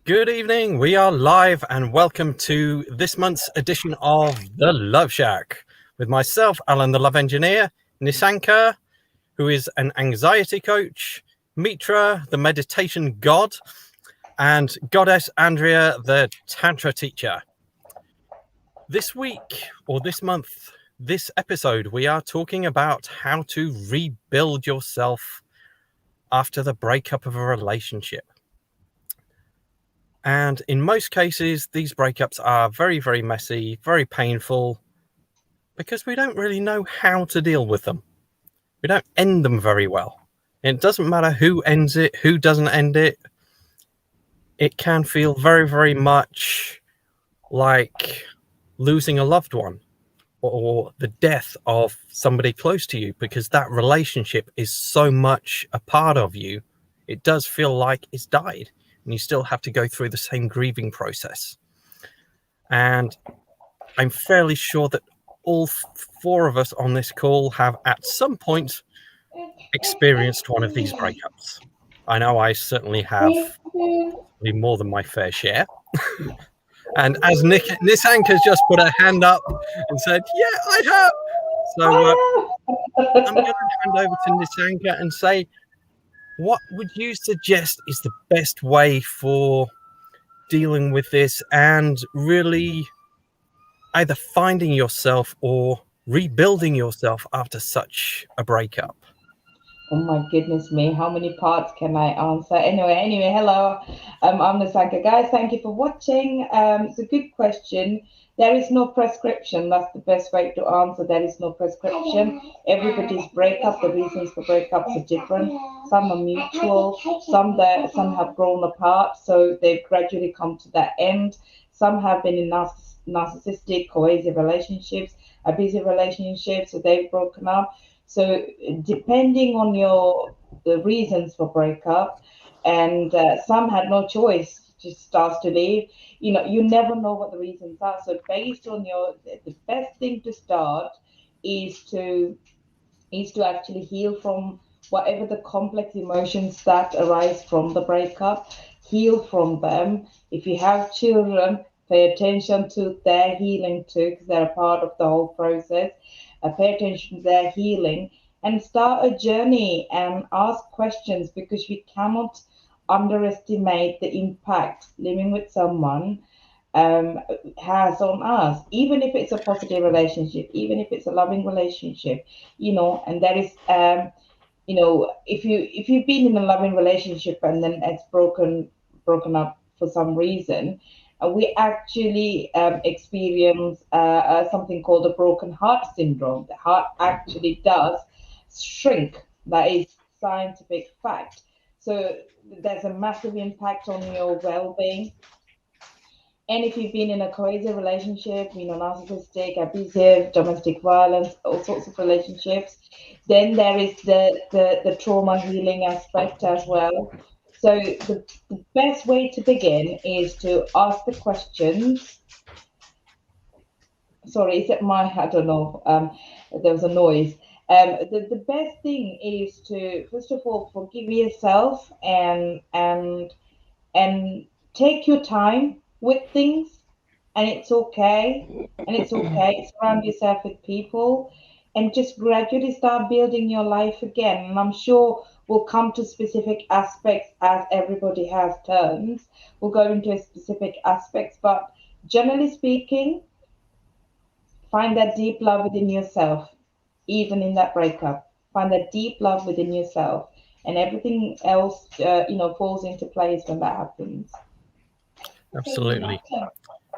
Good evening. We are live and welcome to this month's edition of the Love Shack with myself, Alan, the Love Engineer, Nisanka, who is an anxiety coach, Mitra, the meditation god, and Goddess Andrea, the Tantra teacher. This week, or this month, this episode, we are talking about how to rebuild yourself after the breakup of a relationship. And in most cases, these breakups are very, very messy, very painful, because we don't really know how to deal with them. We don't end them very well. It doesn't matter who ends it, who doesn't end it. It can feel very, very much like losing a loved one or the death of somebody close to you, because that relationship is so much a part of you. It does feel like it's died. And you still have to go through the same grieving process. And I'm fairly sure that all four of us on this call have at some point experienced one of these breakups. I know I certainly have more than my fair share. And as Nisanka's just put her hand up and said, yeah, I have. So I'm going to hand over to Nisanka and say, what would you suggest is the best way for dealing with this and really either finding yourself or rebuilding yourself after such a breakup? Oh my goodness me, how many parts can I answer? Anyway, hello. I'm Nasanka. Guys, thank you for watching. It's a good question. There is no prescription. That's the best way to answer. There is no prescription. Everybody's breakup, the reasons for breakups are different. Some are mutual, some have grown apart, so they've gradually come to that end. Some have been in narcissistic, coercive relationships, abusive relationships, so they've broken up. So depending on the reasons for breakup, and some had no choice, just starts to leave. You never know what the reasons are. So based on the best thing to start is to actually heal from whatever the complex emotions that arise from the breakup. Heal from them. If you have children, pay attention to their healing too, because they're a part of the whole process. Pay attention to their healing and start a journey and ask questions, because we cannot underestimate the impact living with someone has on us, even if it's a positive relationship, even if it's a loving relationship, and that is if you've been in a loving relationship and then it's broken up for some reason, we actually experience something called a broken heart syndrome. The heart actually does shrink. That is scientific fact. So there's a massive impact on your well-being. And if you've been in a cohesive relationship, narcissistic, abusive, domestic violence, all sorts of relationships, then there is the trauma healing aspect as well. So the best way to begin is to ask the questions. Sorry, is it I don't know. There was a noise. The best thing is to first of all forgive yourself and take your time with things, and it's okay. And it's okay. Surround yourself with people and just gradually start building your life again. And I'm sure we'll come to specific aspects as everybody has turns. We'll go into specific aspects, but generally speaking, find that deep love within yourself, even in that breakup. Find that deep love within yourself, and everything else, falls into place when that happens. Absolutely.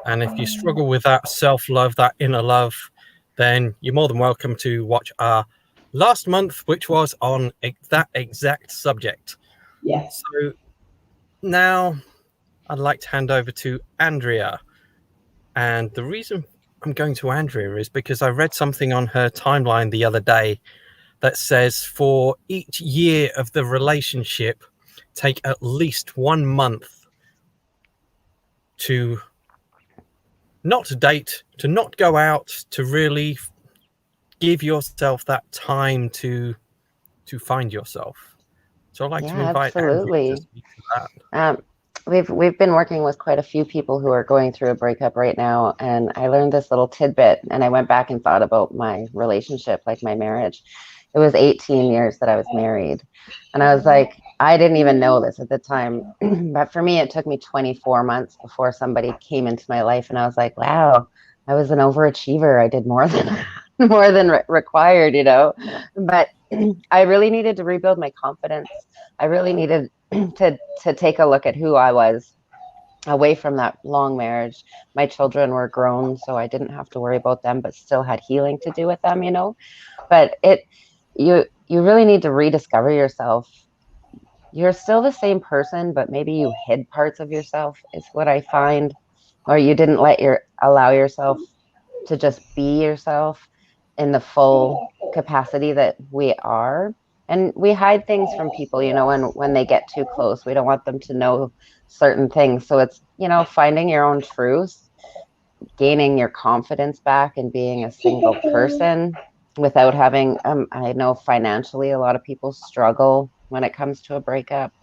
And if you struggle with that self-love, that inner love, then you're more than welcome to watch our last month, which was on that exact subject. Yes. So now I'd like to hand over to Andrea. And the reason I'm going to Andrea is because I read something on her timeline the other day that says for each year of the relationship, take at least 1 month to not date, to not go out, to really give yourself that time to find yourself. So I'd like to invite Andrea to speak to that. we've been working with quite a few people who are going through a breakup right now, and I learned this little tidbit, and I went back and thought about my relationship, like my marriage. It was 18 years that I was married, and I was like, I didn't even know this at the time, but for me, it took me 24 months before somebody came into my life, and I was like, wow, I was an overachiever. I did more than more than required, you know. But I really needed to rebuild my confidence. I really needed to take a look at who I was away from that long marriage. My children were grown, so I didn't have to worry about them, but still had healing to do with them, you know. But you really need to rediscover yourself. You're still the same person, but maybe you hid parts of yourself, is what I find, or you didn't allow yourself to just be yourself in the full capacity that we are. And we hide things from people, you know, when they get too close. We don't want them to know certain things. So it's, you know, finding your own truth, gaining your confidence back, and being a single person without having, I know financially a lot of people struggle when it comes to a breakup.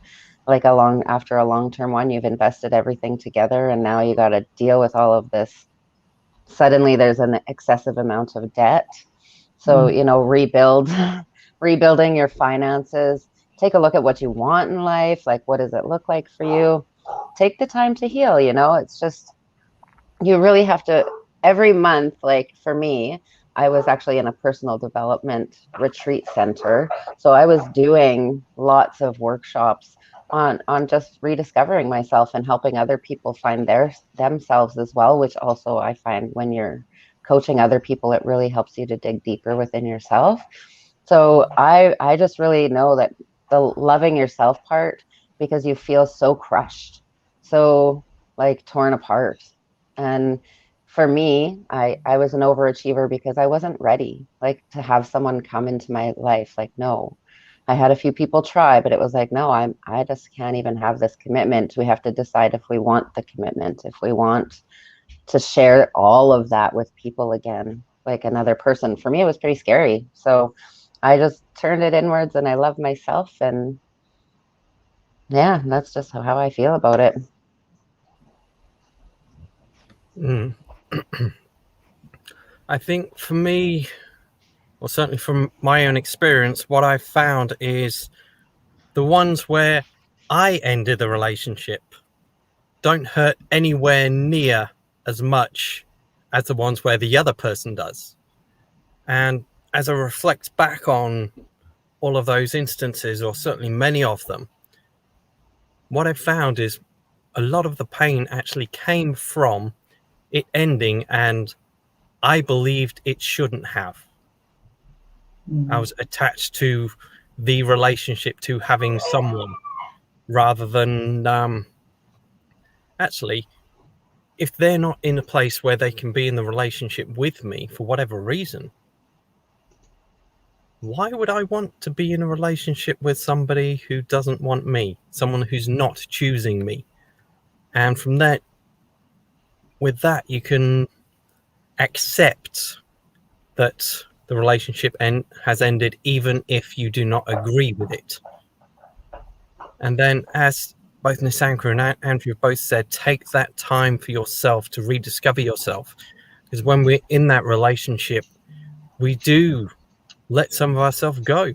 Like after a long-term one, you've invested everything together, and now you got to deal with all of this. Suddenly there's an excessive amount of debt. So, you know, rebuilding your finances, take a look at what you want in life. Like, what does it look like for you? Take the time to heal, you know. It's just, you really have to, every month, like for me, I was actually in a personal development retreat center. So I was doing lots of workshops on just rediscovering myself and helping other people find themselves as well, which also I find when you're coaching other people, it really helps you to dig deeper within yourself. So I just really know that the loving yourself part, because you feel so crushed, so like torn apart. And for me, I was an overachiever because I wasn't ready, like, to have someone come into my life. Like, no, I had a few people try, but it was like, no, I just can't even have this commitment. We have to decide if we want the commitment, if we want to share all of that with people again, like another person. For me, it was pretty scary. So I just turned it inwards, and I love myself. And yeah, that's just how I feel about it. I think for me, or certainly from my own experience, what I've found is the ones where I ended the relationship don't hurt anywhere near as much as the ones where the other person does. And as I reflect back on all of those instances, or certainly many of them, what I've found is a lot of the pain actually came from it ending, and I believed it shouldn't have. I was attached to the relationship, to having someone, rather than actually, if they're not in a place where they can be in the relationship with me for whatever reason, why would I want to be in a relationship with somebody who doesn't want me, someone who's not choosing me? And from that, with that, you can accept that the relationship has ended, even if you do not agree with it. And then, as both Nisanka and Andrew both said, take that time for yourself to rediscover yourself. Because when we're in that relationship, we do let some of ourselves go.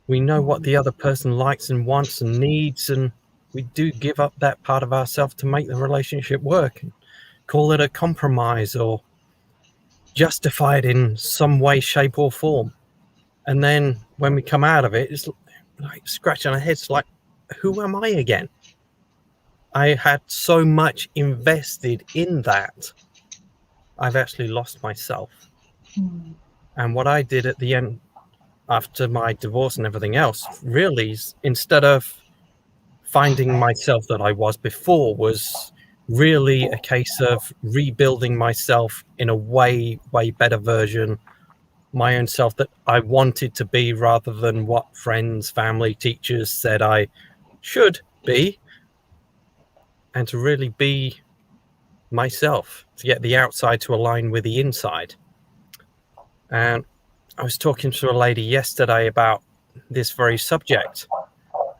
We know what the other person likes and wants and needs, and we do give up that part of ourselves to make the relationship work, and call it a compromise or justify it in some way, shape, or form. And then when we come out of it, it's like scratching our heads, like, who am I again? I had so much invested in that, I've actually lost myself. And what I did at the end, after my divorce and everything else, really, instead of finding myself that I was before, was really a case of rebuilding myself in a way better version, my own self that I wanted to be, rather than what friends, family, teachers said I should be, and to really be myself, to get the outside to align with the inside. And I was talking to a lady yesterday about this very subject,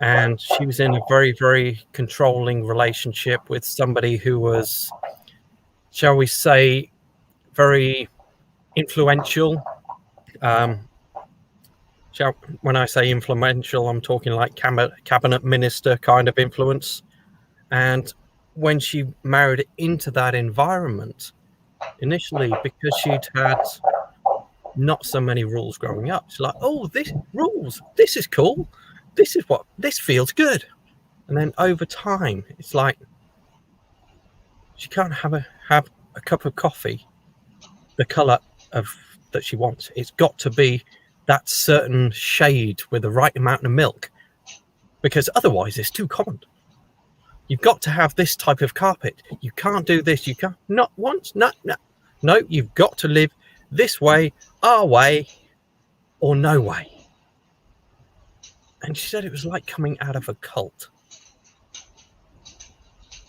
and she was in a very, very controlling relationship with somebody who was, shall we say, very influential. When I say influential, I'm talking like cabinet minister kind of influence. And when she married into that environment, initially, because she'd had not so many rules growing up, she's like, oh, this rules, this is cool. This feels good. And then over time, it's like she can't have a cup of coffee the color of that she wants. It's got to be that certain shade with the right amount of milk, because otherwise it's too common. You've got to have this type of carpet. You can't do this. You can't. Not once. No. You've got to live this way, our way, or no way. And she said it was like coming out of a cult.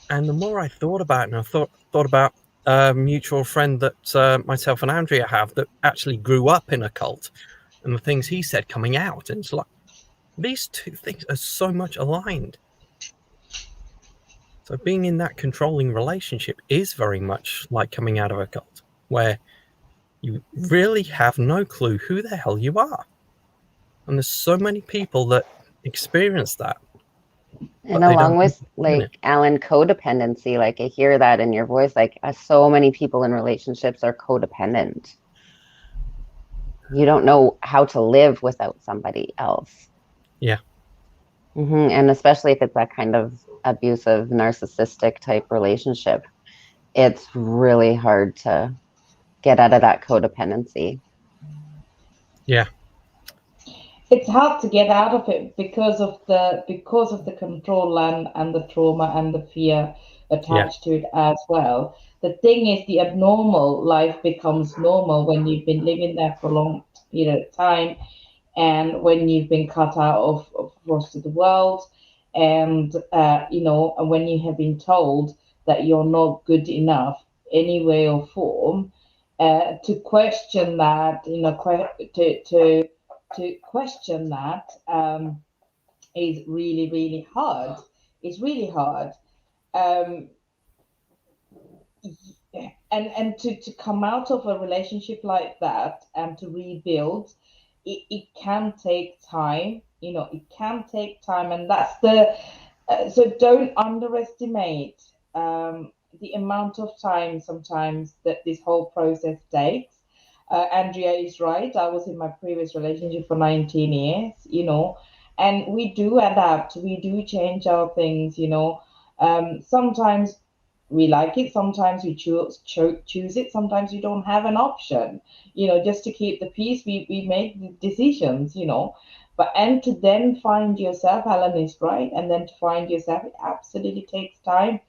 And the more I thought about it, and I thought about a mutual friend that myself and Andrea have that actually grew up in a cult, and the things he said coming out, and it's like these two things are so much aligned. So being in that controlling relationship is very much like coming out of a cult, where you really have no clue who the hell you are. And there's so many people that experience that. And along with, like, Alan, codependency, like I hear that in your voice, like so many people in relationships are codependent. You don't know how to live without somebody else. Yeah. And especially if it's that kind of abusive, narcissistic type relationship, it's really hard to get out of that codependency. Yeah. It's hard to get out of it because of the control and the trauma and the fear attached to it as well. The thing is, the abnormal life becomes normal when you've been living there for a long period of time, and when you've been cut out of the rest of the world, and and when you have been told that you're not good enough any way or form, to question that, to question that is really, really hard. It's really hard. And to come out of a relationship like that and to rebuild, it can take time. It can take time, and that's so don't underestimate the amount of time sometimes that this whole process takes. Andrea is right. I was in my previous relationship for 19 years, and we do adapt. We do change our things, sometimes we like it, sometimes we choose it, sometimes you don't have an option, just to keep the peace. We make the decisions, and to then find yourself, Alan is right, and then to find yourself, it absolutely takes time.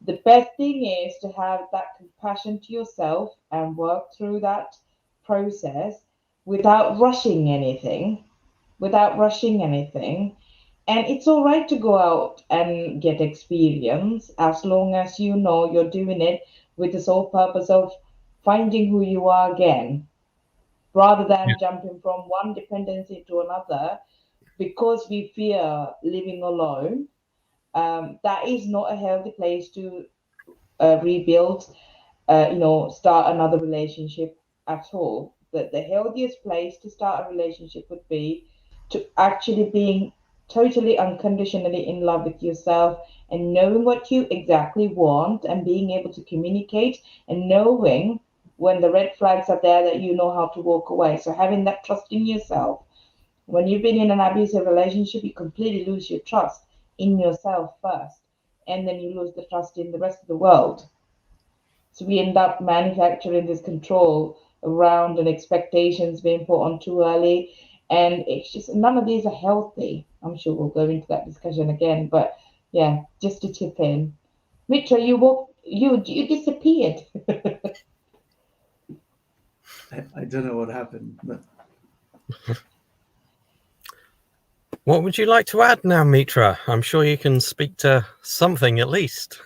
The best thing is to have that compassion to yourself and work through that process without rushing anything, And it's all right to go out and get experience as long as you know you're doing it with the sole purpose of finding who you are again, rather than jumping from one dependency to another because we fear living alone. That is not a healthy place to rebuild, start another relationship at all. The healthiest place to start a relationship would be to actually being totally unconditionally in love with yourself and knowing what you exactly want and being able to communicate and knowing when the red flags are there that you know how to walk away. So having that trust in yourself. When you've been in an abusive relationship, you completely lose your trust in yourself first, and then you lose the trust in the rest of the world. So we end up manufacturing this control around and expectations being put on too early. And it's just none of these are healthy. I'm sure we'll go into that discussion again. But yeah, just to chip in. Mitra, you disappeared. I don't know what happened, but what would you like to add now, Mitra? I'm sure you can speak to something at least.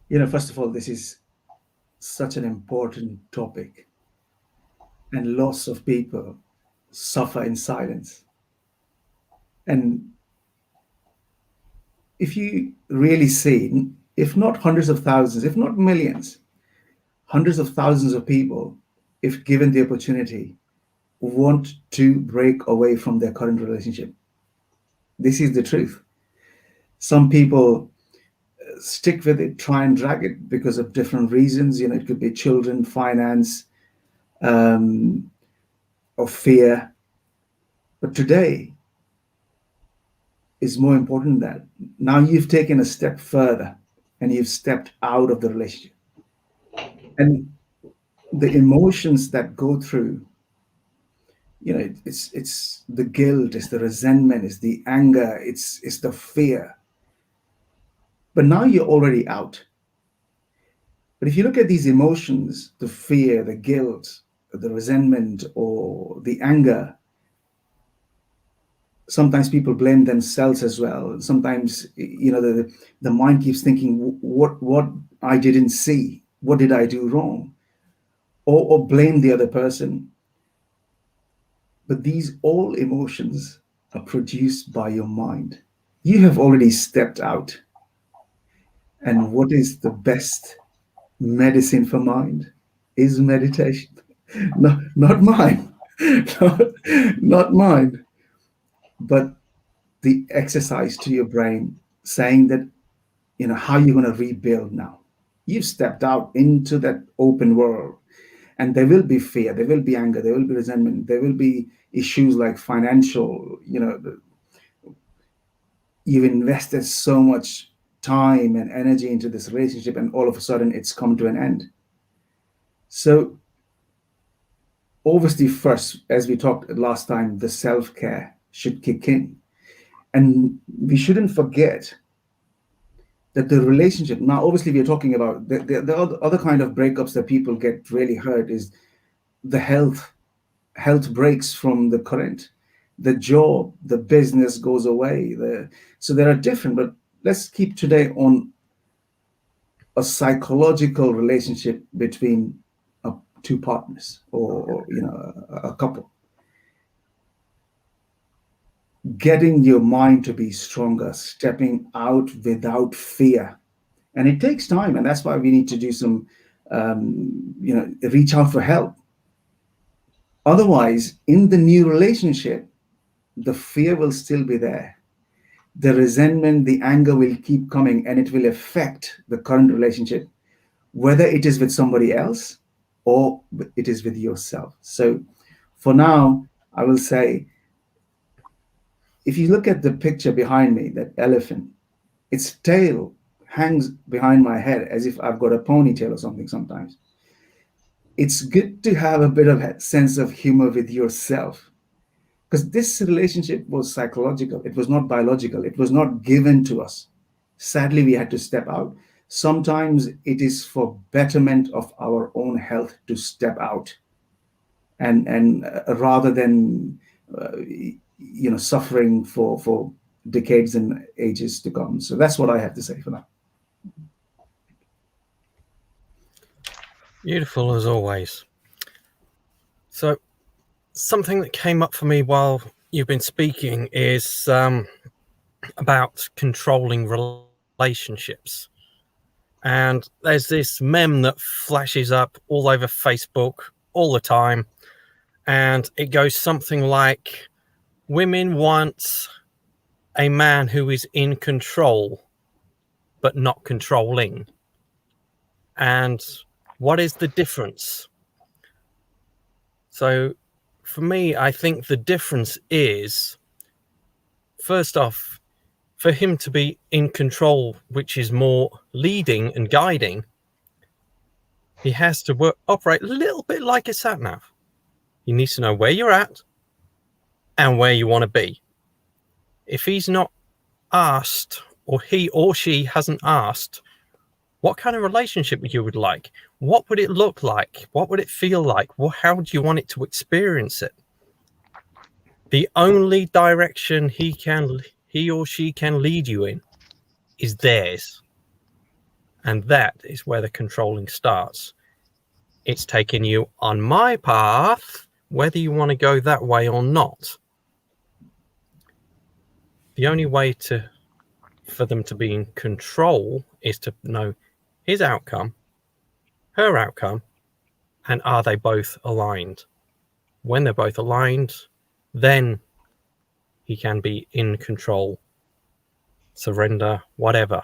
First of all, this is such an important topic, and lots of people suffer in silence. And if you really see, if not hundreds of thousands, if not millions, hundreds of thousands of people, if given the opportunity, want to break away from their current relationship. This is the truth. Some people stick with it, try and drag it because of different reasons. You know, it could be children, finance, or fear. But today is more important than that. Now you've taken a step further and you've stepped out of the relationship. And the emotions that go through, you know, it's the guilt, it's the resentment, it's the anger, it's the fear. But now you're already out. But if you look at these emotions, the fear, the guilt, the resentment, or the anger, sometimes people blame themselves as well. Sometimes, you know, the mind keeps thinking, what I didn't see, what did I do wrong, or blame the other person. But these all emotions are produced by your mind. You have already stepped out. And what is the best medicine for mind is meditation. Not mine, not mine, but the exercise to your brain saying that, you know, how you're going to rebuild now. You've stepped out into that open world, and there will be fear, there will be anger, there will be resentment, there will be issues like financial, you know, you've invested so much time and energy into this relationship, and all of a sudden it's come to an end. So obviously, first, as we talked last time, the self-care should kick in. And we shouldn't forget that the relationship, now obviously we're talking about the other kind of breakups that people get really hurt is the health breaks from the current, the job, the business goes away. So there are different, but let's keep today on a psychological relationship between two partners, or you know, a couple. Getting your mind to be stronger, stepping out without fear. And it takes time. And that's why we need to do some, you know, reach out for help. Otherwise, in the new relationship, the fear will still be there. The resentment, the anger will keep coming, and it will affect the current relationship, whether it is with somebody else or it is with yourself. So for now, I will say, if you look at the picture behind me, that elephant, its tail hangs behind my head as if I've got a ponytail or something sometimes. It's good to have a bit of a sense of humor with yourself, because this relationship was psychological. It was not biological. It was not given to us. Sadly, we had to step out. Sometimes it is for betterment of our own health to step out, and rather than you know, suffering for decades and ages to come. So that's what I have to say for now. Beautiful as always. So something that came up for me while you've been speaking is about controlling relationships. And there's this meme that flashes up all over Facebook all the time. And it goes something like, women want a man who is in control, but not controlling. And what is the difference? So for me, I think the difference is, first off, for him to be in control, which is more leading and guiding, he has to operate a little bit like a sat nav. He needs to know where you're at and where you want to be. If he's not asked, or he or she hasn't asked, what kind of relationship you would like, what would it look like, what would it feel like, how would you want it to experience it? The only direction he or she can lead you in is theirs. And that is where the controlling starts. It's taking you on my path, whether you want to go that way or not. The only way for them to be in control is to know his outcome, her outcome, and are they both aligned? When they're both aligned, then he can be in control, surrender, whatever.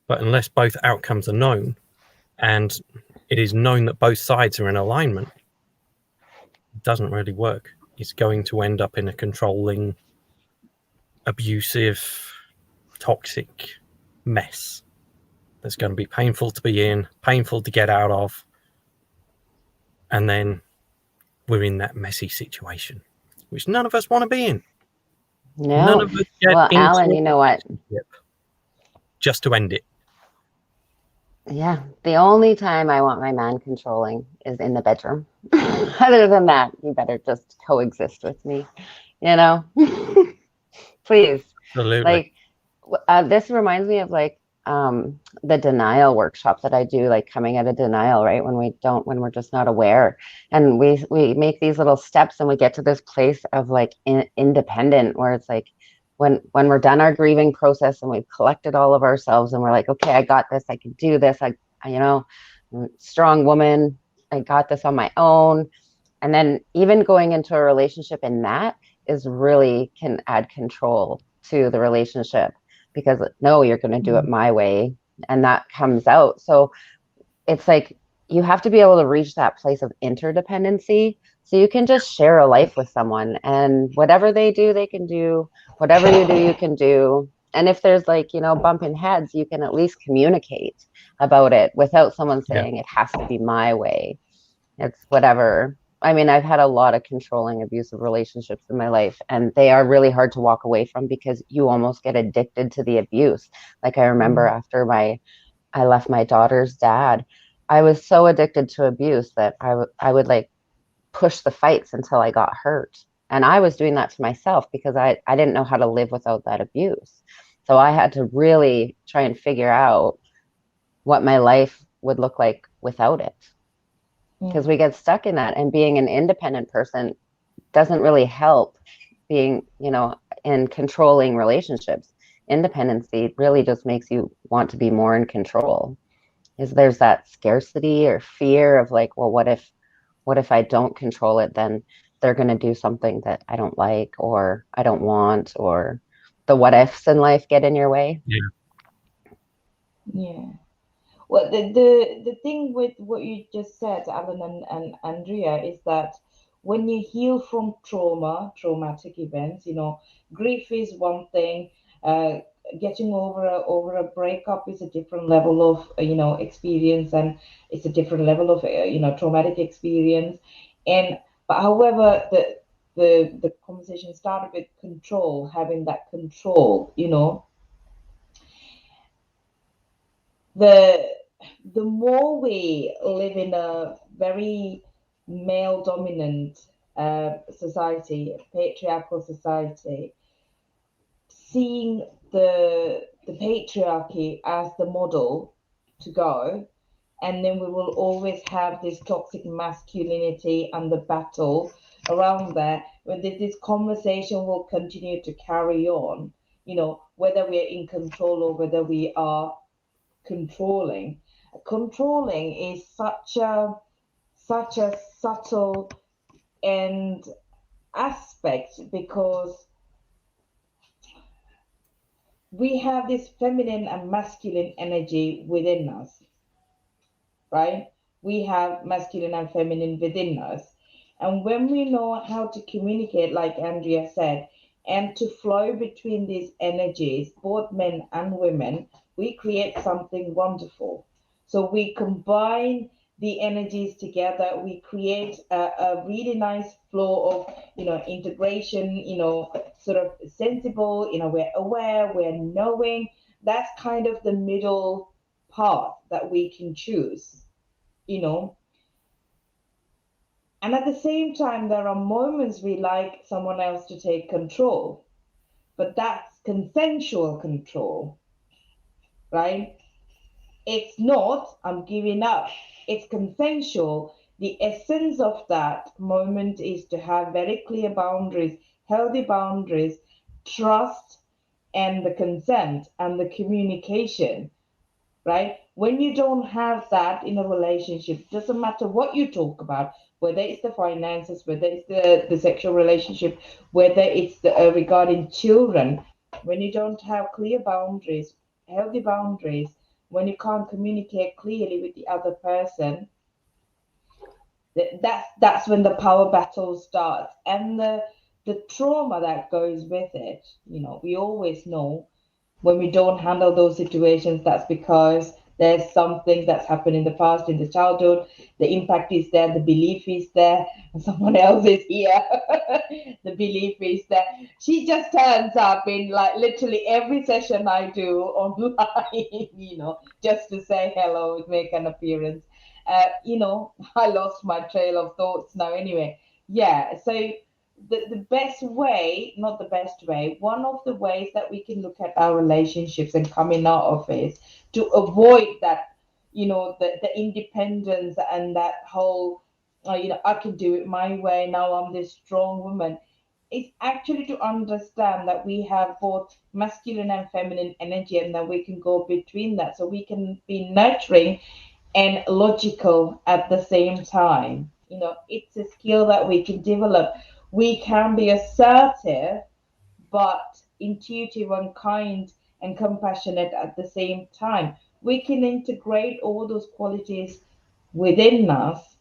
But unless both outcomes are known, and it is known that both sides are in alignment, it doesn't really work. It's going to end up in a controlling, abusive, toxic mess that's going to be painful to be in, painful to get out of, and then we're in that messy situation, which none of us want to be in. None No. of us get Well, into Alan, a you know what? relationship just to end it. Yeah, the only time I want my man controlling is in the bedroom. Other than that, you better just coexist with me, you know? Please. Absolutely. Like, this reminds me of like the denial workshop that I do, like coming out of denial, right? When we're just not aware. And we make these little steps and we get to this place of like independent, where it's like, when we're done our grieving process and we've collected all of ourselves and we're like, okay, I got this, I can do this, I you know, I'm a strong woman, I got this on my own. And then even going into a relationship in that is really can add control to the relationship, because no, you're going to do it my way, and that comes out. So it's like you have to be able to reach that place of interdependency, so you can just share a life with someone, and whatever they do, they can do. Whatever you do, you can do. And if there's like, bumping heads, you can at least communicate about it without someone saying it has to be my way. It's whatever. I mean, I've had a lot of controlling, abusive relationships in my life, and they are really hard to walk away from because you almost get addicted to the abuse. Like, I remember after I left my daughter's dad, I was so addicted to abuse that I would like push the fights until I got hurt. And I was doing that to myself because I didn't know how to live without that abuse. So I had to really try and figure out what my life would look like without it, because we get stuck in that, and being an independent person doesn't really help being, in controlling relationships. Independency really just makes you want to be more in control. Is there's that scarcity or fear of like, well, what if I don't control it, then they're going to do something that I don't like or I don't want, or the what ifs in life get in your way. Yeah. Well, the thing with what you just said, Alan and Andrea, is that when you heal from traumatic events, grief is one thing. Getting over a breakup is a different level of experience, and it's a different level of traumatic experience. But however, the conversation started with control, having that control, the more we live in a very male dominant society, patriarchal society, seeing the patriarchy as the model to go, and then we will always have this toxic masculinity and the battle around there, where this conversation will continue to carry on, whether we're in control or whether we are controlling. Controlling is such a subtle and aspect, because we have this feminine and masculine energy within us, right? We have masculine and feminine within us. And when we know how to communicate, like Andrea said, and to flow between these energies, both men and women, we create something wonderful. So we combine the energies together, we create a really nice flow of, integration, sort of sensible, we're aware, we're knowing. That's kind of the middle path that we can choose, and at the same time, there are moments we like someone else to take control, but that's consensual control, right? It's not, I'm giving up. It's consensual. The essence of that moment is to have very clear boundaries, healthy boundaries, trust, and the consent and the communication, right? When you don't have that in a relationship, doesn't matter what you talk about, whether it's the finances, whether it's the sexual relationship, whether it's regarding children, when you don't have clear boundaries, healthy boundaries, when you can't communicate clearly with the other person, that's when the power battle starts, and the trauma that goes with it. We always know when we don't handle those situations, that's because there's something that's happened in the past, in the childhood. The impact is there, the belief is there, and someone else is here. The belief is there. She just turns up in like literally every session I do online, just to say hello, make an appearance. I lost my trail of thoughts now anyway. Yeah, so the best way, not the best way, one of the ways that we can look at our relationships and coming out of it to avoid that, the independence and that whole, I can do it my way, now I'm this strong woman. It's actually to understand that we have both masculine and feminine energy, and that we can go between that, so we can be nurturing and logical at the same time. It's a skill that we can develop. We can be assertive, but intuitive and kind and compassionate at the same time. We can integrate all those qualities within us.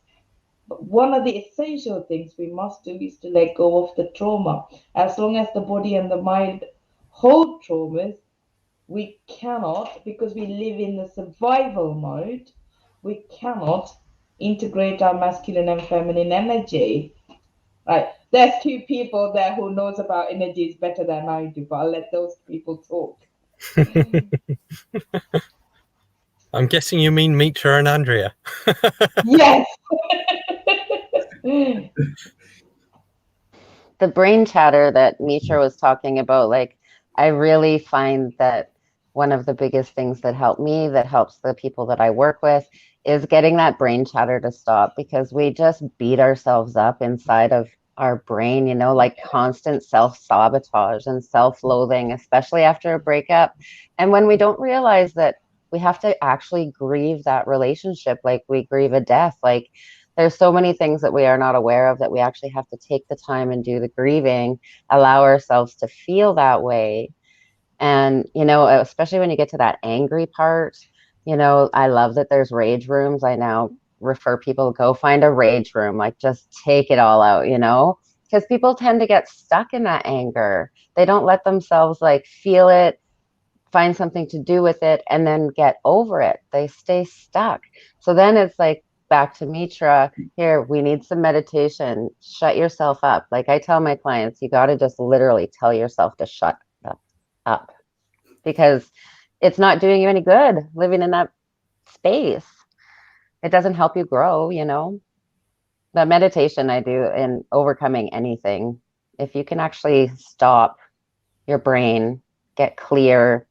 But one of the essential things we must do is to let go of the trauma. As long as the body and the mind hold traumas, we cannot, because we live in the survival mode, we cannot integrate our masculine and feminine energy. Right. There's two people there who knows about energies better than I do, but I'll let those people talk. I'm guessing you mean Mitra and Andrea. Yes. The brain chatter that Mitra was talking about, like, I really find that one of the biggest things that help me, that helps the people that I work with, is getting that brain chatter to stop, because we just beat ourselves up inside of our brain, like constant self-sabotage and self-loathing, especially after a breakup. And when we don't realize that we have to actually grieve that relationship, like we grieve a death, like there's so many things that we are not aware of, that we actually have to take the time and do the grieving, allow ourselves to feel that way. And, especially when you get to that angry part, I love that there's rage rooms. I now refer people, go find a rage room, like just take it all out, because people tend to get stuck in that anger. They don't let themselves like feel it, find something to do with it, and then get over it. They stay stuck. So then it's like, back to Mitra, here, we need some meditation. Shut yourself up. Like I tell my clients, you got to just literally tell yourself to shut up, because it's not doing you any good living in that space. It doesn't help you grow, But meditation I do in overcoming anything. If you can actually stop your brain, get clear,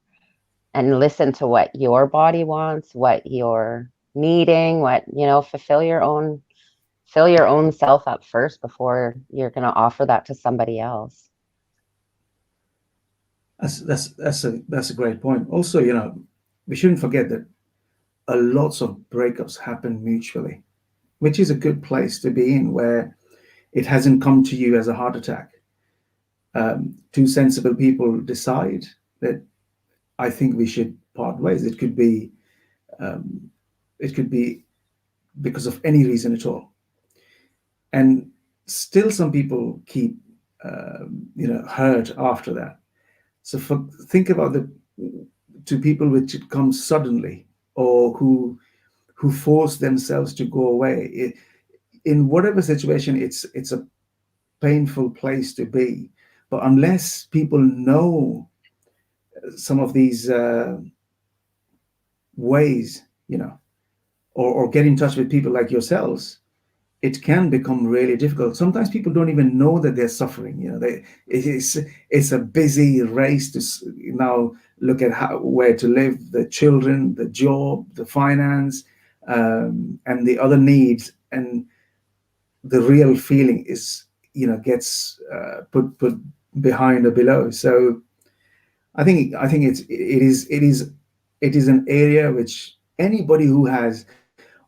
and listen to what your body wants, what you're needing, what, fill your own self up first before you're going to offer that to somebody else. That's a great point. Also, we shouldn't forget that a lots of breakups happen mutually, which is a good place to be in, where it hasn't come to you as a heart attack. Two sensible people decide that I think we should part ways. It could be because of any reason at all, and still some people keep hurt after that. So think about the two people which it comes suddenly, or who force themselves to go away. In whatever situation, it's a painful place to be. But unless people know some of these ways, or get in touch with people like yourselves, it can become really difficult. Sometimes people don't even know that they're suffering. It's a busy race to now look at where to live, the children, the job, the finance, and the other needs, and the real feeling is gets put behind or below. So I think it is an area which anybody who has,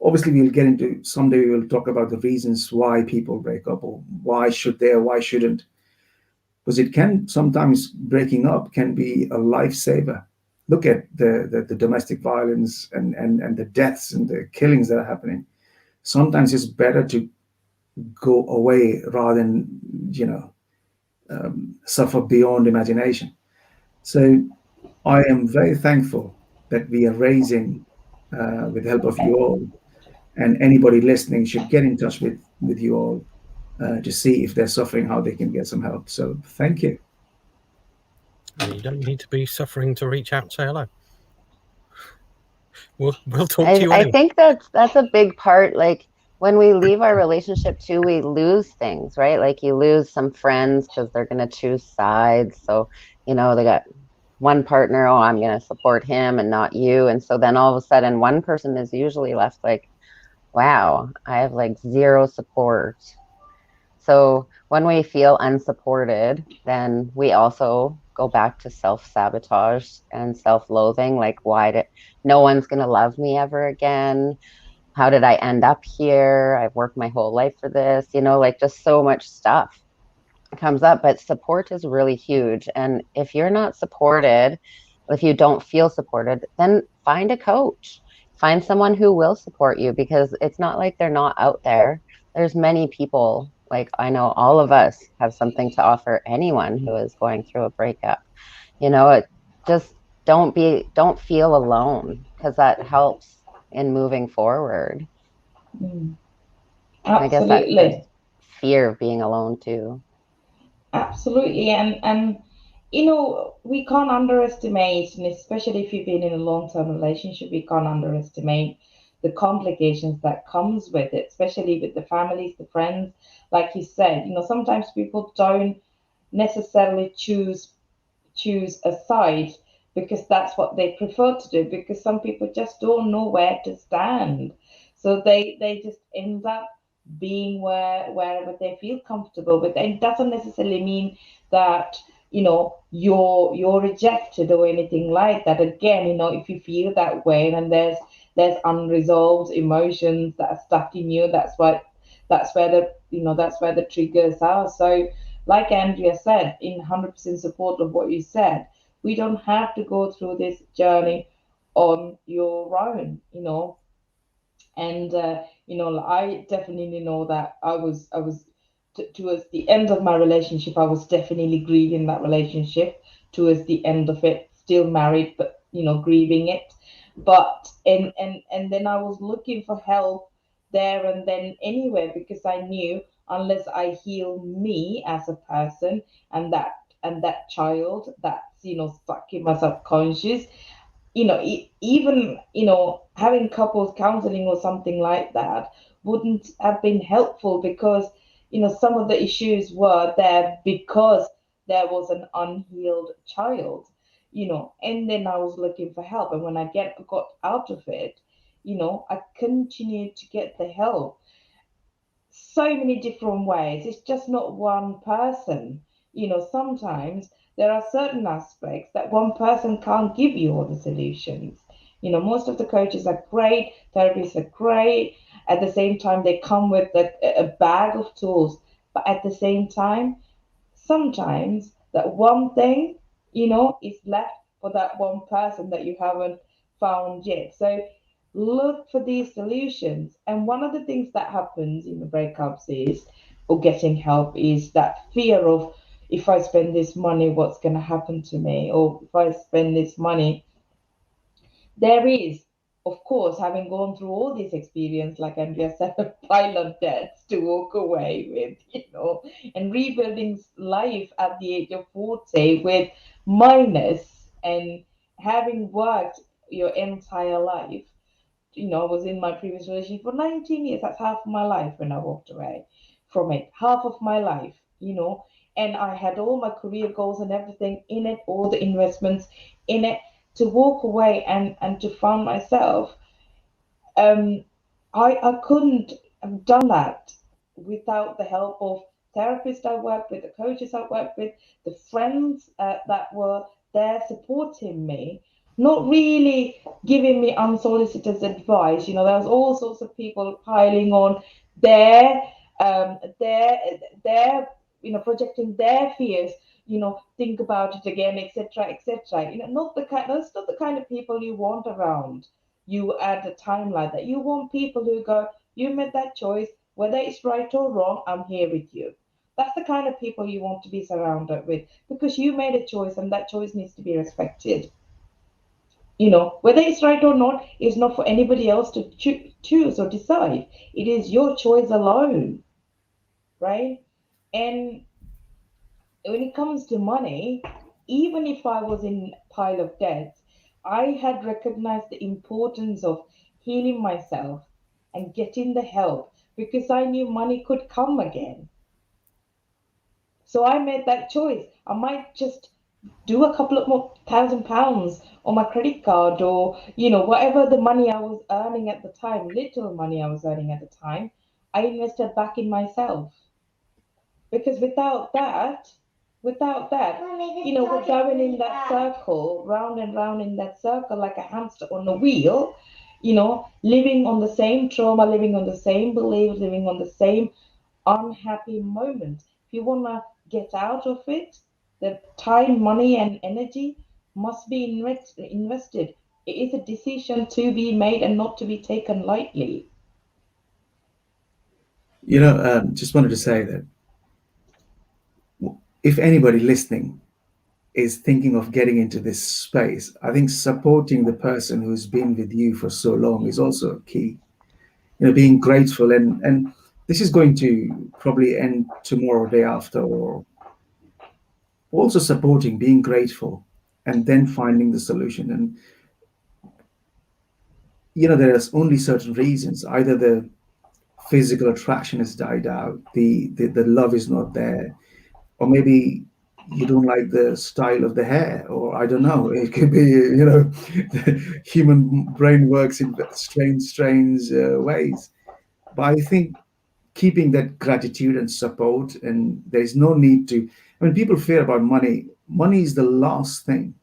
obviously we'll get into, someday we will talk about the reasons why people break up, or why should they or why shouldn't, because it can sometimes, breaking up can be a lifesaver. Look at the domestic violence and the deaths and the killings that are happening. Sometimes it's better to go away rather than, you know, suffer beyond imagination. So I am very thankful that we are raising, with the help of you all, and anybody listening should get in touch with you all, to see if they're suffering, how they can get some help. So thank you. And you don't need to be suffering to reach out and say hello. We'll talk to I, you I anyway. think that's a big part. Like when we leave our relationship too, we lose things, right? Like you lose some friends because they're going to choose sides. So, they got one partner, oh, I'm going to support him and not you. And so then all of a sudden, one person is usually left like, wow, I have like zero support. So when we feel unsupported, then we also go back to self-sabotage and self-loathing. Like, why did no one's going to love me ever again? How did I end up here? I've worked my whole life for this, like just so much stuff comes up. But support is really huge. And if you're not supported, if you don't feel supported, then find a coach, find someone who will support you, because it's not like they're not out there. There's many people, like I know all of us have something to offer anyone who is going through a breakup. It just don't feel alone, because that helps in moving forward. Mm. I guess that there's Absolutely. fear of being alone too. Absolutely. And we can't underestimate, and especially if you've been in a long-term relationship, we can't underestimate the complications that comes with it, especially with the families, the friends. Like you said, sometimes people don't necessarily choose a side because that's what they prefer to do, because some people just don't know where to stand, so they just end up being wherever they feel comfortable with. And it doesn't necessarily mean that you're rejected or anything like that. Again, if you feel that way and there's unresolved emotions that are stuck in you, that's where the triggers are. So like Andrea said, in 100% support of what you said, we don't have to go through this journey on your own. And I definitely know that towards the end of my relationship, I was definitely grieving that relationship. Towards the end of it, still married, but grieving it. But and then I was looking for help there and then anyway, because I knew unless I heal me as a person, and that child that's stuck in my subconscious, even having couples counseling or something like that wouldn't have been helpful, because some of the issues were there because there was an unhealed child. And then I was looking for help, and when I got out of it, I continued to get the help so many different ways. It's just not one person. Sometimes there are certain aspects that one person can't give you all the solutions. Most of the coaches are great, therapists are great. At the same time, they come with a bag of tools. But at the same time, sometimes that one thing, is left for that one person that you haven't found yet. So look for these solutions. And one of the things that happens in the breakups is, or getting help, is that fear of, if I spend this money, what's going to happen to me? Or if I spend this money, there is, of course, having gone through all this experience, like Andrea said, a pile of debts to walk away with, and rebuilding life at the age of 40 with minus, and having worked your entire life. I was in my previous relationship for 19 years. That's half of my life when I walked away from it. Half of my life. And I had all my career goals and everything in it, all the investments in it, to walk away and to find myself. Um, I couldn't have done that without the help of therapists I worked with, the coaches I worked with, the friends that were there supporting me, not really giving me unsolicited advice. You know, there was all sorts of people piling on their, you know, projecting their fears. You know, think about it again, etc., etc. You know, that's not the kind of people you want around you at a time like that. You want people who go, you made that choice, whether it's right or wrong, I'm here with you. That's the kind of people you want to be surrounded with, because you made a choice and that choice needs to be respected. You know, whether it's right or not is not for anybody else to choose or decide. It is your choice alone, right? And when it comes to money, even if I was in a pile of debts, I had recognized the importance of healing myself and getting the help, because I knew money could come again. So I made that choice. I might just do a couple of more £1,000 on my credit card, or, you know, whatever the money I was earning at the time, little money I was earning at the time, I invested back in myself. Because without that, you know, we're going in that circle, round and round in that circle like a hamster on a wheel, you know, living on the same trauma, living on the same beliefs, living on the same unhappy moment. If you want to get out of it, the time, money, and energy must be invested. It is a decision to be made and not to be taken lightly. You know, just wanted to say that if anybody listening is thinking of getting into this space, I think supporting the person who's been with you for so long is also key. You know, being grateful, and this is going to probably end tomorrow, day after, or also supporting, being grateful, and then finding the solution. And you know, there's only certain reasons. Either the physical attraction has died out, the love is not there, or maybe you don't like the style of the hair, or I don't know. It could be, you know, the human brain works in strange ways. But I think keeping that gratitude and support, and there's no need to. I mean, people fear about money. Money is the last thing.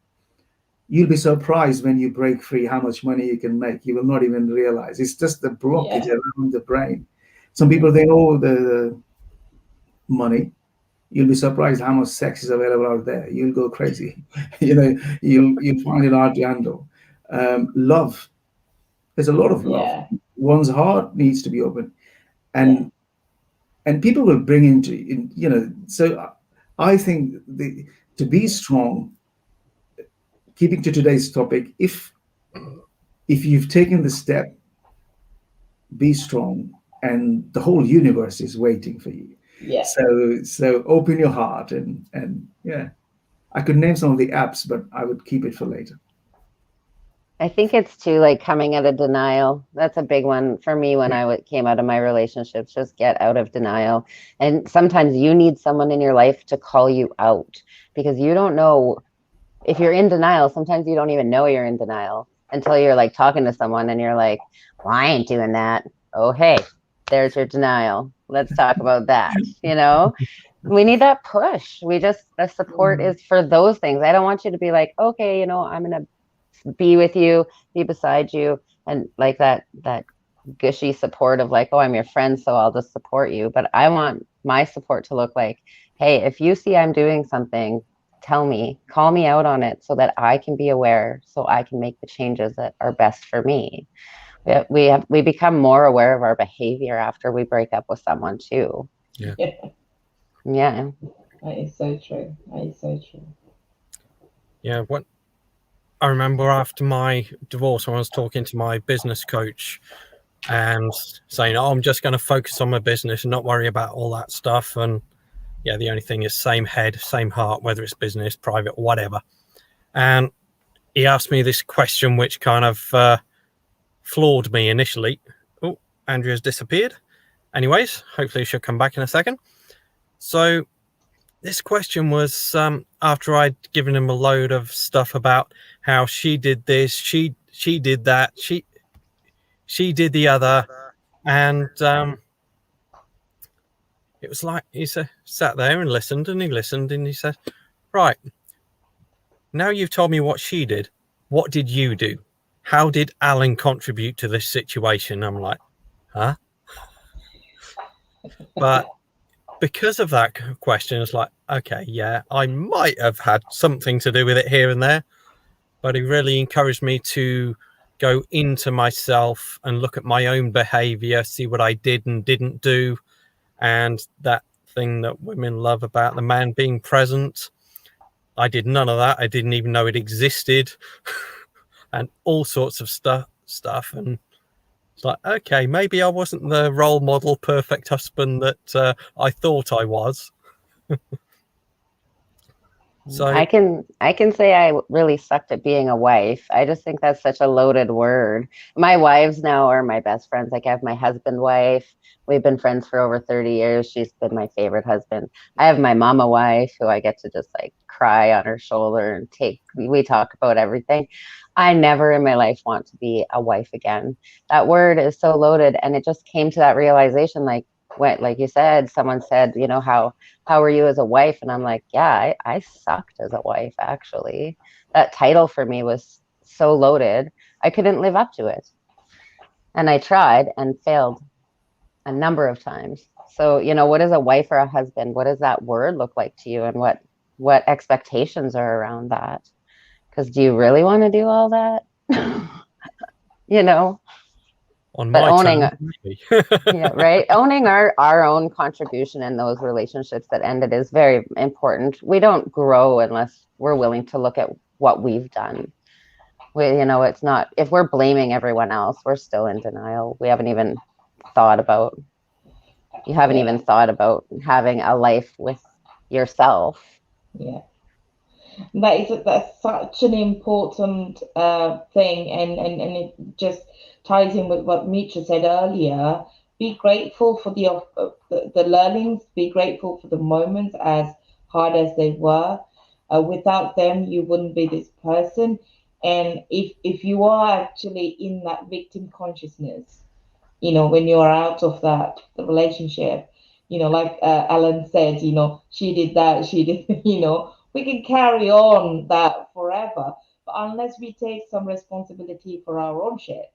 You'll be surprised when you break free how much money you can make. You will not even realize. It's just the blockage Yeah, around the brain. Some people think, oh, the money. You'll be surprised how much sex is available out there. You'll go crazy. You know, you'll find it hard to handle. Love. There's a lot of love. yeah, One's heart needs to be open, yeah, and people will bring you know. So I think to be strong, keeping to today's topic, if you've taken the step, be strong, and the whole universe is waiting for you. yeah, So open your heart, and yeah, I could name some of the apps, but I would keep it for later. I think it's too like coming out of denial. That's a big one for me when I came out of my relationships. Just get out of denial. And sometimes you need someone in your life to call you out, because you don't know if you're in denial. Sometimes you don't even know you're in denial until you're like talking to someone and you're like, well, I ain't doing that. Oh, hey, there's your denial. Let's talk about that. You know, we need that push. The support is for those things. I don't want you to be like, okay, you know, I'm going to be with you, be beside you, and like that gushy support of like, oh, I'm your friend, so I'll just support you. But I want my support to look like, hey, if you see I'm doing something, tell me, call me out on it, so that I can be aware, so I can make the changes that are best for me. We become more aware of our behavior after we break up with someone too. Yeah. Yeah. That is so true. That is so true. Yeah. What I remember after my divorce, I was talking to my business coach and saying, "Oh, I'm just going to focus on my business and not worry about all that stuff." And yeah, the only thing is same head, same heart, whether it's business, private, whatever. And he asked me this question, which kind of floored me initially. Oh, Andrea's disappeared. Anyways, hopefully she'll come back in a second. So this question was after I'd given him a load of stuff about how she did this, she did that, she did the other, and it was like he sat there and listened, and he said, right, now you've told me what she did. What did you do? How did Alan contribute to this situation? I'm like, huh? But because of that question, it's like, okay, yeah, I might have had something to do with it here and there, but it really encouraged me to go into myself and look at my own behavior, see what I did and didn't do. And that thing that women love about the man being present, I did none of that. I didn't even know it existed. And all sorts of stuff. And it's like, okay, maybe I wasn't the role model perfect husband that I thought I was. So I can say I really sucked at being a wife. I just think that's such a loaded word. My wives now are my best friends. Like I have my husband wife. We've been friends for over 30 years. She's been my favorite husband. I have my mama wife who I get to just like cry on her shoulder and we talk about everything. I never in my life want to be a wife again. That word is so loaded. And it just came to that realization, like you said, someone said, you know, how are you as a wife? And I'm like, yeah, I sucked as a wife, actually. That title for me was so loaded. I couldn't live up to it. And I tried and failed a number of times. So, you know, what is a wife or a husband? What does that word look like to you? And what expectations are around that? Because do you really want to do all that? You know? on But my owning terms, maybe. yeah, right. Owning our own contribution in those relationships that ended is very important. We don't grow unless we're willing to look at what we've done. You know, it's not, if we're blaming everyone else, we're still in denial. You haven't even thought about having a life with yourself. Yeah. That's such an important thing, and it just ties in with what Mitra said earlier. Be grateful for the learnings. Be grateful for the moments, as hard as they were. Without them, you wouldn't be this person. And if you are actually in that victim consciousness, you know, when you're out of that relationship, you know, like Alan said, you know, she did that, she did, you know, we can carry on that forever. But unless we take some responsibility for our own shit,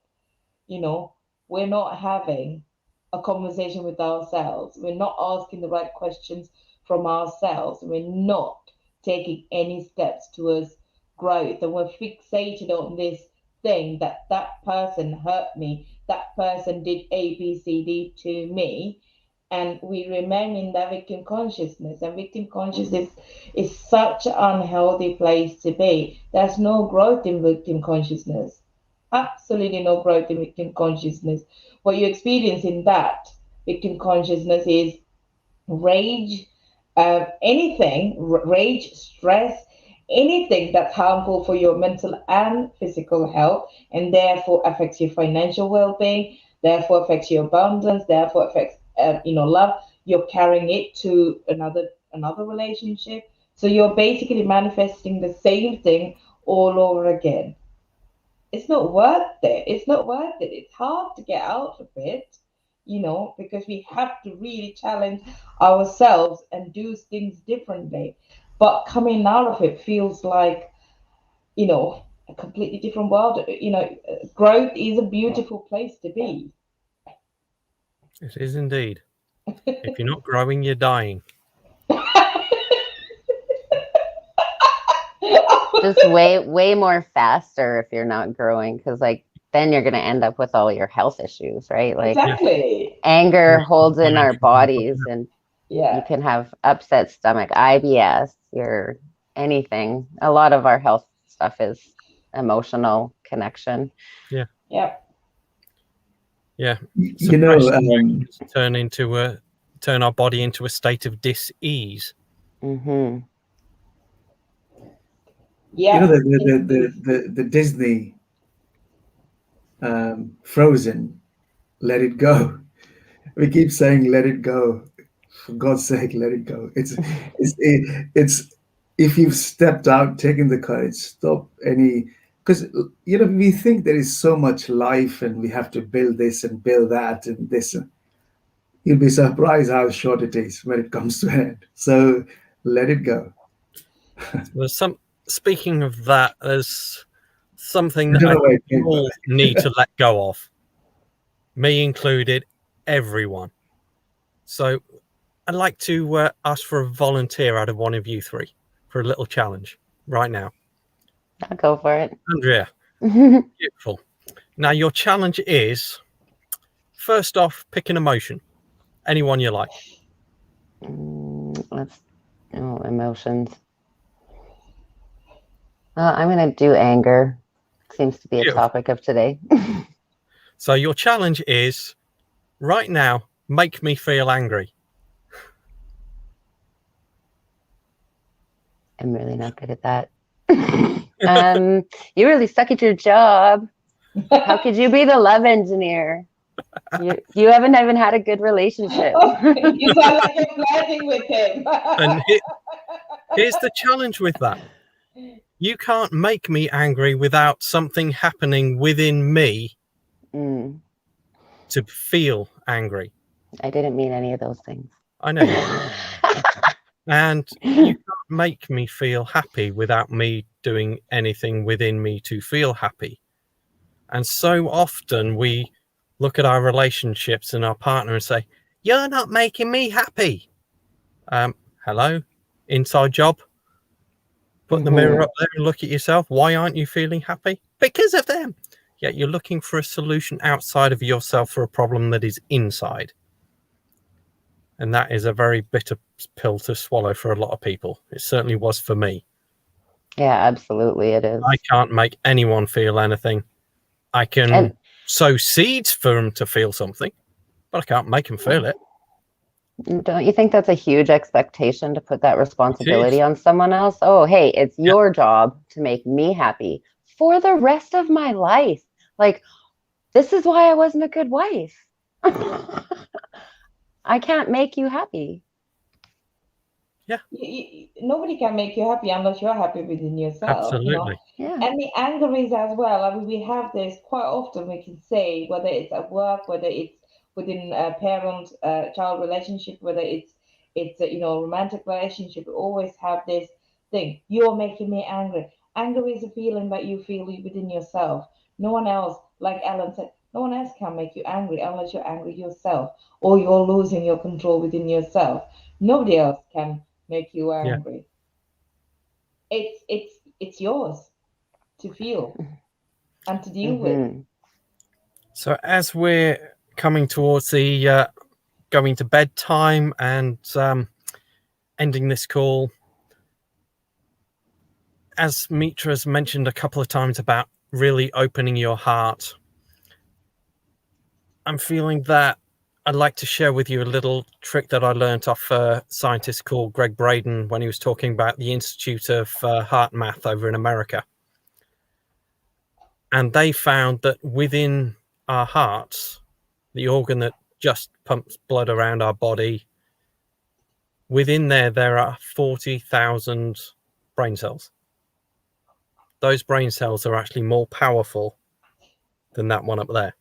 you know, we're not having a conversation with ourselves. We're not asking the right questions from ourselves. We're not taking any steps towards growth. And we're fixated on this thing that that person hurt me, that person did A, B, C, D to me. And we remain in that victim consciousness. And victim consciousness is such an unhealthy place to be. There's no growth in victim consciousness. Absolutely no growth in victim consciousness. What you experience in that victim consciousness is rage, rage, stress, anything that's harmful for your mental and physical health, and therefore affects your financial well-being, therefore affects your abundance, therefore affects love. You're carrying it to another relationship, so you're basically manifesting the same thing all over again. It's not worth it. It's not worth it. It's hard to get out of it, you know, because we have to really challenge ourselves and do things differently. But coming out of it feels like, you know, a completely different world. You know, growth is a beautiful place to be. It is indeed. If you're not growing, you're dying. Just way more faster if you're not growing, because like then you're going to end up with all your health issues, right? Like Exactly. anger holds in our bodies, and Yeah. you can have upset stomach, IBS, anything. A lot of our health stuff is emotional connection. Yeah. Yeah. Yeah. You know, turn our body into a state of dis-ease. Mm-hmm. Yeah. You know, the Disney Frozen, let it go. We keep saying let it go. For God's sake, let it go. It's if you've stepped out, taken the courage, stop any, because you know we think there is so much life and we have to build this and build that and this. You'll be surprised how short it is when it comes to an end. So let it go. There's speaking of that, there's something I that don't I know why think it came we all need to let go of, me included, everyone. So I'd like to ask for a volunteer out of one of you three for a little challenge right now. I'll go for it. Andrea, beautiful. Now, your challenge is, first off, pick an emotion, anyone you like. Emotions. I'm going to do anger. Seems to be a Beautiful. topic of today. So your challenge is, right now, make me feel angry. I'm really not good at that. You really suck at your job. How could you be the love engineer? You haven't even had a good relationship. You sound like you're flirting with him. And here's the challenge with that. You can't make me angry without something happening within me to feel angry. I didn't mean any of those things. I know you didn't. And you can't make me feel happy without me doing anything within me to feel happy. And so often we look at our relationships and our partner and say, you're not making me happy. Hello, inside job. Put the mirror up there and look at yourself. Why aren't you feeling happy? Because of them. Yet you're looking for a solution outside of yourself for a problem that is inside. And that is a very bitter pill to swallow for a lot of people. It certainly was for me. Yeah, absolutely it is. I can't make anyone feel anything. I can sow seeds for them to feel something, but I can't make them feel it. Don't you think that's a huge expectation to put that responsibility on someone else? Oh, hey, it's your job to make me happy for the rest of my life. Like, this is why I wasn't a good wife. I can't make you happy. Yeah. Nobody can make you happy unless you're happy within yourself. Absolutely. You know? Yeah. And the anger is as well. I mean, we have this quite often. We can say, whether it's at work, whether it's within a parent-child relationship, whether it's romantic relationship, we always have this thing. You're making me angry. Anger is a feeling that you feel within yourself. No one else, like Alan said, no one else can make you angry unless you're angry yourself, or you're losing your control within yourself. Nobody else can make you angry. It's yours to feel and to deal with. So as we're coming towards the going to bed time and ending this call, as Mitra's mentioned a couple of times about really opening your heart, I'm feeling that I'd like to share with you a little trick that I learned off a scientist called Greg Braden when he was talking about the Institute of Heart Math over in America. And they found that within our hearts, the organ that just pumps blood around our body, within there are 40,000 brain cells. Those brain cells are actually more powerful than that one up there.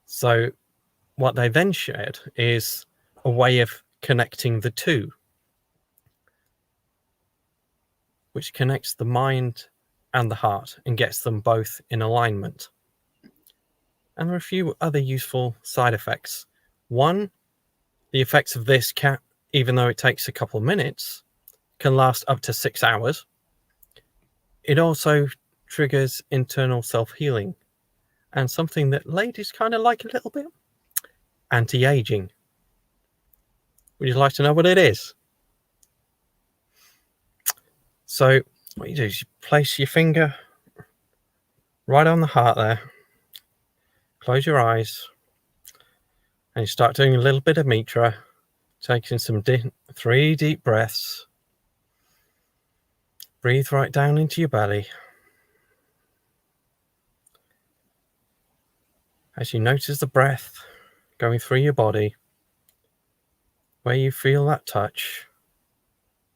So what they then shared is a way of connecting the two, which connects the mind and the heart and gets them both in alignment. And there are a few other useful side effects. One, the effects of this can, even though it takes a couple of minutes, can last up to 6 hours. It also triggers internal self-healing and something that ladies kind of like a little bit, anti-aging. Would you like to know what it is? So what you do is you place your finger right on the heart there, close your eyes, and you start doing a little bit of Mitra, taking some 3 deep breaths. Breathe right down into your belly. As you notice the breath going through your body, where you feel that touch,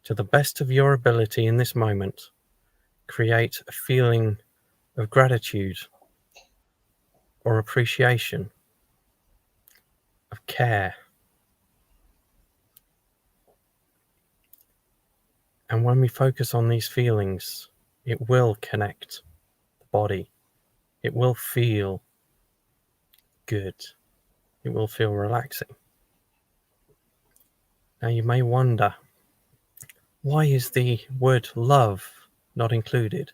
to the best of your ability in this moment, create a feeling of gratitude or appreciation, of care. And when we focus on these feelings, it will connect the body. It will feel good. It will feel relaxing. Now you may wonder, why is the word love not included?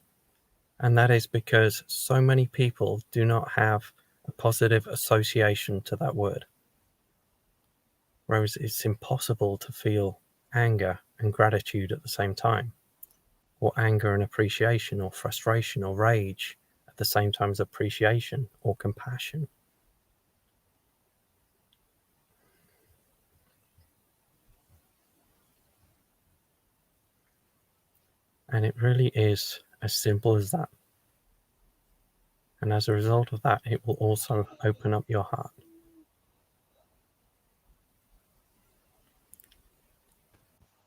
And that is because so many people do not have a positive association to that word. Whereas it's impossible to feel anger and gratitude at the same time, or anger and appreciation, or frustration or rage at the same time as appreciation or compassion. And it really is as simple as that. And as a result of that, it will also open up your heart.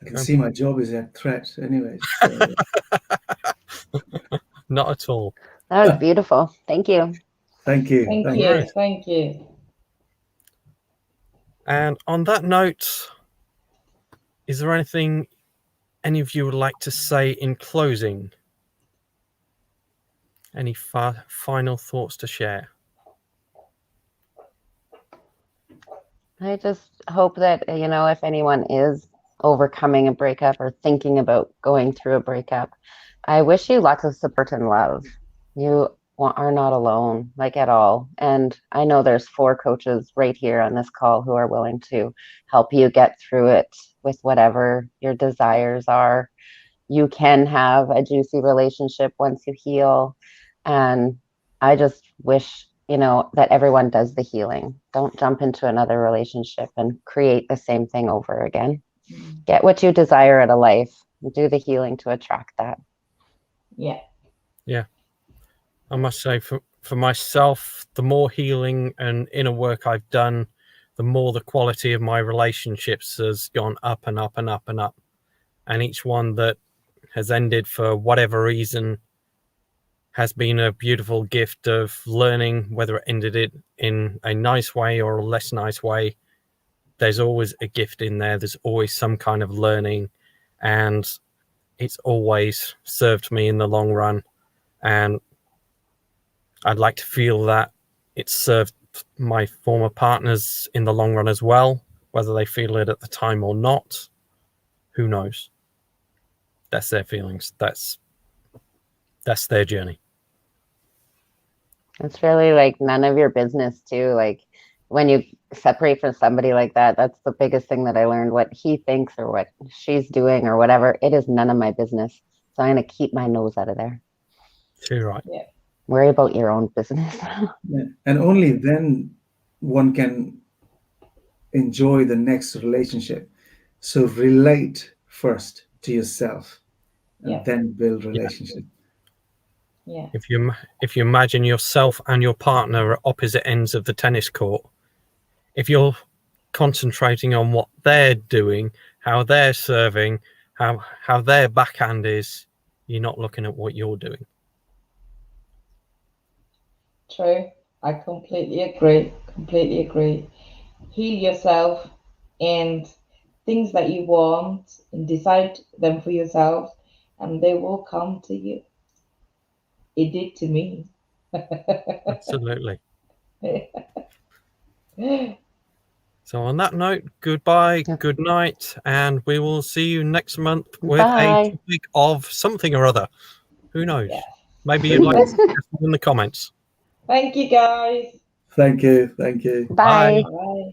I can see my job is at threat anyways. So. Not at all. That was beautiful. Thank you. Thank you. Thank Thank you. you. Thank you. And on that note, is there anything any of you would like to say in closing? Any final thoughts to share? I just hope that, if anyone is overcoming a breakup or thinking about going through a breakup, I wish you lots of support and love. You are not alone, like at all. And I know there's 4 coaches right here on this call who are willing to help you get through it with whatever your desires are. You can have a juicy relationship once you heal. And I just wish, that everyone does the healing. Don't jump into another relationship and create the same thing over again. Get what you desire out of life. Do the healing to attract that. Yeah. Yeah. I must say, for myself, the more healing and inner work I've done, the more the quality of my relationships has gone up and up and up and up. And each one that has ended for whatever reason has been a beautiful gift of learning, whether it ended it in a nice way or a less nice way. There's always a gift in there. There's always some kind of learning, and it's always served me in the long run. And I'd like to feel that it's served my former partners in the long run as well, whether they feel it at the time or not. Who knows? That's their feelings. That's their journey. It's really like none of your business too. Like when you separate from somebody like that, that's the biggest thing that I learned. What he thinks or what she's doing or whatever, it is none of my business. So I'm going to keep my nose out of there. Too right. Yeah. Worry about your own business. Yeah. And only then one can enjoy the next relationship. So relate first to yourself and Yeah. then build relationship. Yeah. If you imagine yourself and your partner at opposite ends of the tennis court, if you're concentrating on what they're doing, how they're serving, how their backhand is, you're not looking at what you're doing. True. I completely agree. Completely agree. Heal yourself and things that you want and decide them for yourself, and they will come to you. It did to me. Absolutely. So on that note, goodbye, good night, and we will see you next month with Bye. a topic of something or other. Who knows? Yeah. Maybe you'd like to suggest it in the comments. Thank you, guys. Thank you. Thank you. Bye. Bye.